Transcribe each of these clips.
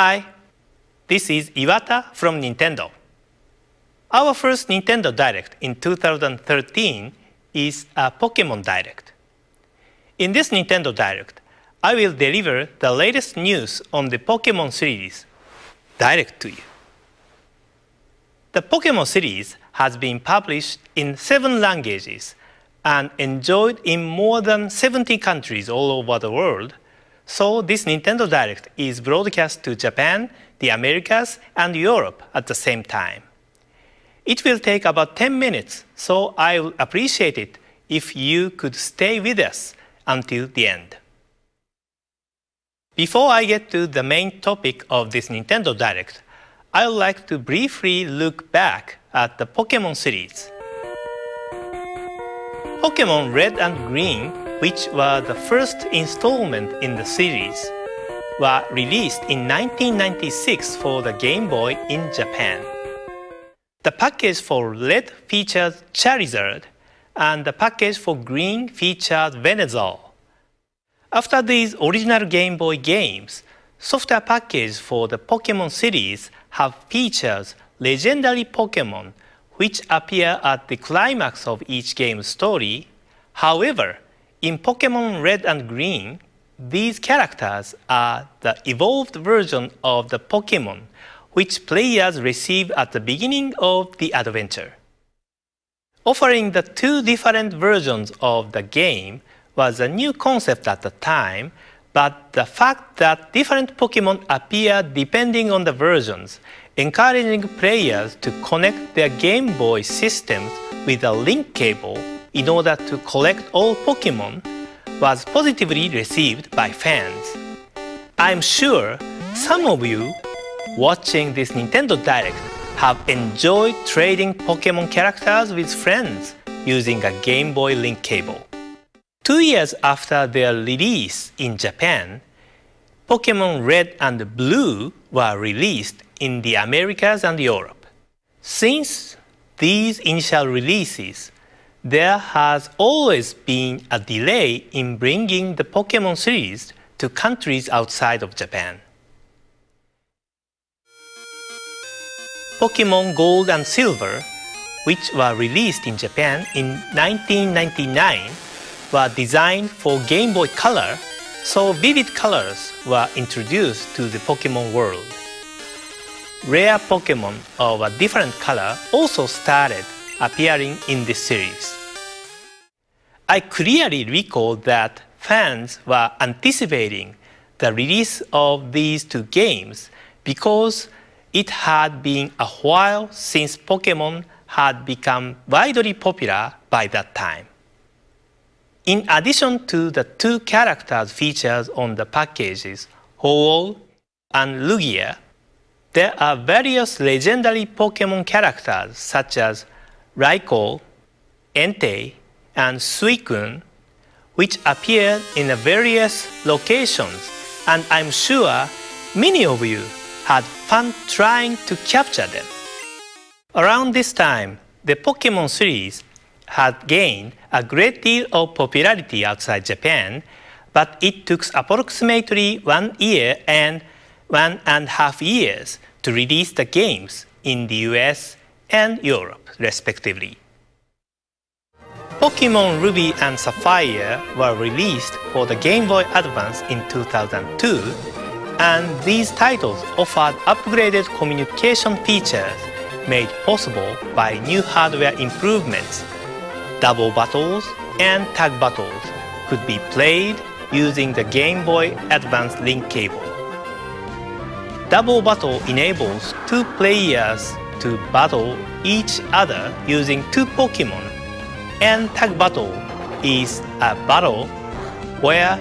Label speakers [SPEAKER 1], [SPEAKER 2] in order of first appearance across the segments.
[SPEAKER 1] Hi, this is Iwata from Nintendo. Our first Nintendo Direct in 2013 is a Pokémon Direct. In this Nintendo Direct, I will deliver the latest news on the Pokémon series direct to you. The Pokémon series has been published in 7 languages and enjoyed in more than 70 countries all over the world, so this Nintendo Direct is broadcast to Japan, the Americas, and Europe at the same time. It will take about 10 minutes, so I will appreciate it if you could stay with us until the end. Before I get to the main topic of this Nintendo Direct, I would like to briefly look back at the Pokémon series. Pokémon Red and Green, which were the first installment in the series, were released in 1996 for the Game Boy in Japan. The package for Red featured Charizard, and the package for Green featured Venusaur. After these original Game Boy games, software packages for the Pokémon series have featured legendary Pokémon which appear at the climax of each game's story. However, in Pokémon Red and Green, these characters are the evolved version of the Pokémon which players receive at the beginning of the adventure. Offering the 2 different versions of the game was a new concept at the time, but the fact that different Pokémon appear depending on the versions, encouraging players to connect their Game Boy systems with a link cable in order to collect all Pokémon, was positively received by fans. I'm sure some of you watching this Nintendo Direct have enjoyed trading Pokémon characters with friends using a Game Boy link cable. 2 years after their release in Japan, Pokémon Red and Blue were released in the Americas and Europe. Since these initial releases, there has always been a delay in bringing the Pokémon series to countries outside of Japan. Pokémon Gold and Silver, which were released in Japan in 1999, were designed for Game Boy Color, so vivid colors were introduced to the Pokémon world. Rare Pokémon of a different color also started appearing in this series. I clearly recall that fans were anticipating the release of these 2 games because it had been a while since Pokémon had become widely popular by that time. In addition to the 2 characters featured on the packages, Ho-Oh and Lugia, there are various legendary Pokémon characters such as Raikou, Entei, and Suicune, which appear in various locations, and I'm sure many of you had fun trying to capture them. Around this time, the Pokémon series had gained a great deal of popularity outside Japan, but it took approximately 1 year and 1.5 years to release the games in the US and Europe, respectively. Pokémon Ruby and Sapphire were released for the Game Boy Advance in 2002, and these titles offered upgraded communication features made possible by new hardware improvements. Double battles and tag battles could be played using the Game Boy Advance link cable. Double battle enables 2 players to battle each other using 2 Pokémon, and tag battle is a battle where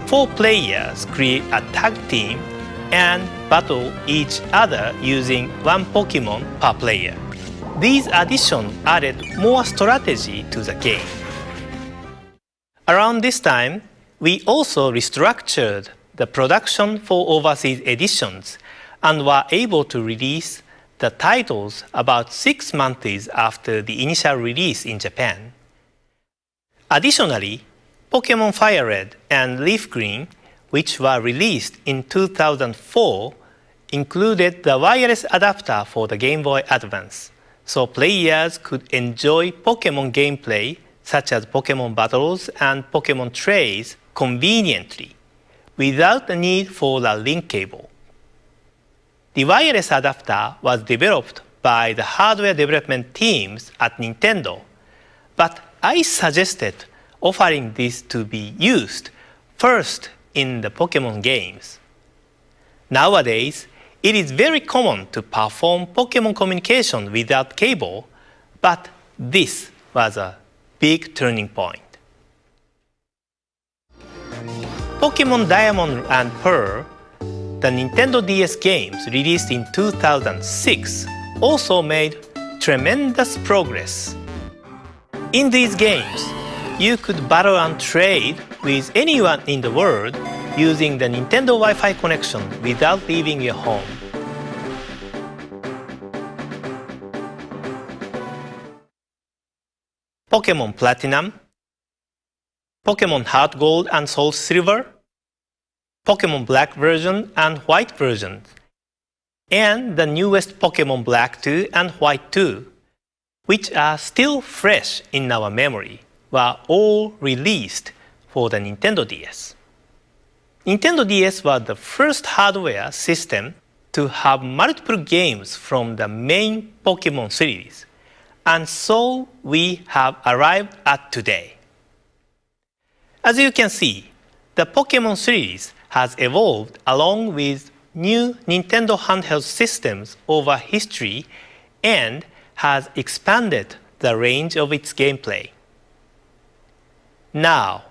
[SPEAKER 1] 4 players create a tag team and battle each other using 1 Pokémon per player. These additions added more strategy to the game. Around this time, we also restructured the production for overseas editions and were able to release the titles about 6 months after the initial release in Japan. Additionally, Pokémon FireRed and LeafGreen, which were released in 2004, included the wireless adapter for the Game Boy Advance, so players could enjoy Pokémon gameplay such as Pokémon battles and Pokémon trays conveniently, without the need for a link cable. The wireless adapter was developed by the hardware development teams at Nintendo, but I suggested offering this to be used first in the Pokémon games. Nowadays, it is very common to perform Pokémon communication without cable, but this was a big turning point. Pokémon Diamond and Pearl, the Nintendo DS games released in 2006, also made tremendous progress. In these games, you could battle and trade with anyone in the world using the Nintendo Wi-Fi connection without leaving your home. Pokémon Platinum, Pokémon HeartGold and SoulSilver, Pokémon Black version and White version, and the newest Pokémon Black 2 and White 2, which are still fresh in our memory, were all released for the Nintendo DS. Nintendo DS was the first hardware system to have multiple games from the main Pokémon series, and so we have arrived at today. As you can see, the Pokémon series has evolved along with new Nintendo handheld systems over history and has expanded the range of its gameplay. Now,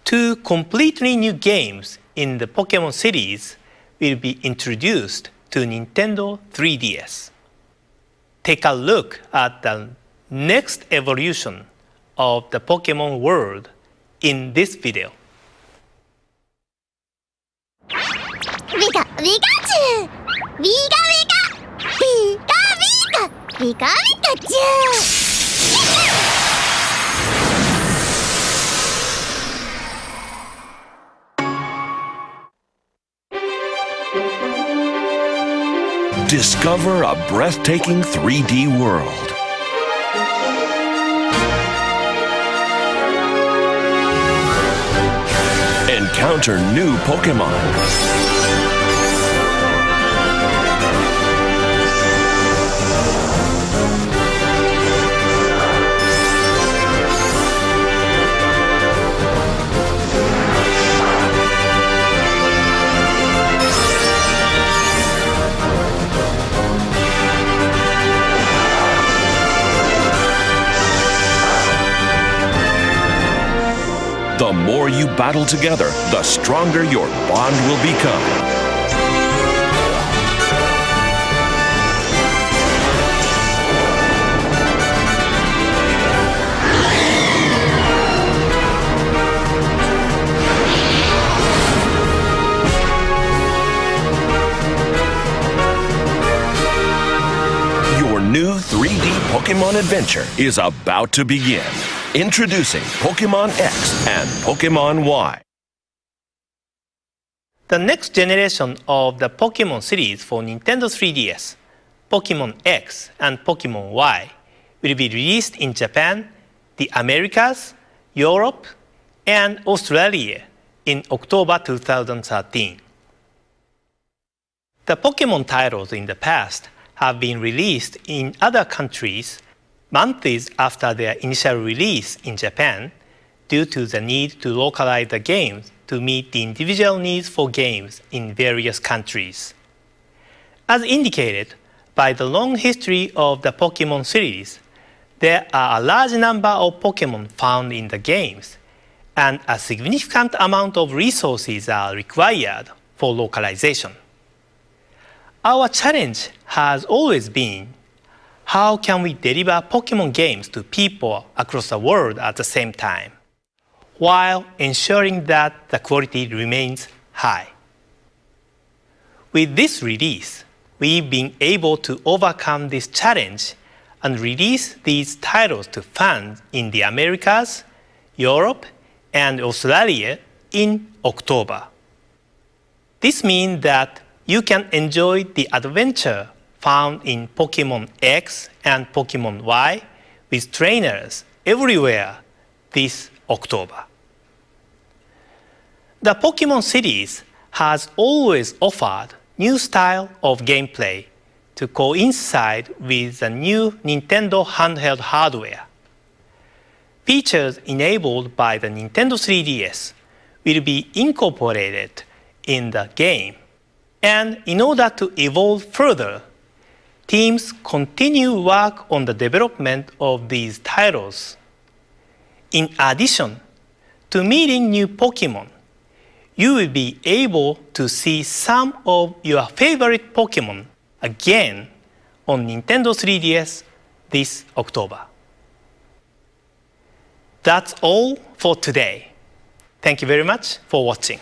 [SPEAKER 1] two completely new games in the Pokémon series will be introduced to Nintendo 3DS. Take a look at the next evolution of the Pokémon world in this video.
[SPEAKER 2] Pika Pikachu! Pika Pika! Pika Pika! Pika Pikachu!
[SPEAKER 3] Discover a breathtaking 3D world. Encounter new Pokémon. The more you battle together, the stronger your bond will become. Your new 3D Pokémon adventure is about to begin. Introducing Pokémon X and Pokémon Y.
[SPEAKER 1] The next generation of the Pokémon series for Nintendo 3DS, Pokémon X and Pokémon Y, will be released in Japan, the Americas, Europe, and Australia in October 2013. The Pokémon titles in the past have been released in other countries months after their initial release in Japan due to the need to localize the games to meet the individual needs for games in various countries. As indicated by the long history of the Pokémon series, there are a large number of Pokémon found in the games, and a significant amount of resources are required for localization. Our challenge has always been, how can we deliver Pokémon games to people across the world at the same time, while ensuring that the quality remains high? With this release, we've been able to overcome this challenge and release these titles to fans in the Americas, Europe, and Australia in October. This means that you can enjoy the adventure found in Pokémon X and Pokémon Y with trainers everywhere this October. The Pokémon series has always offered new style of gameplay to coincide with the new Nintendo handheld hardware. Features enabled by the Nintendo 3DS will be incorporated in the game. And in order to evolve further, teams continue work on the development of these titles. In addition to meeting new Pokémon, you will be able to see some of your favorite Pokémon again on Nintendo 3DS this October. That's all for today. Thank you very much for watching.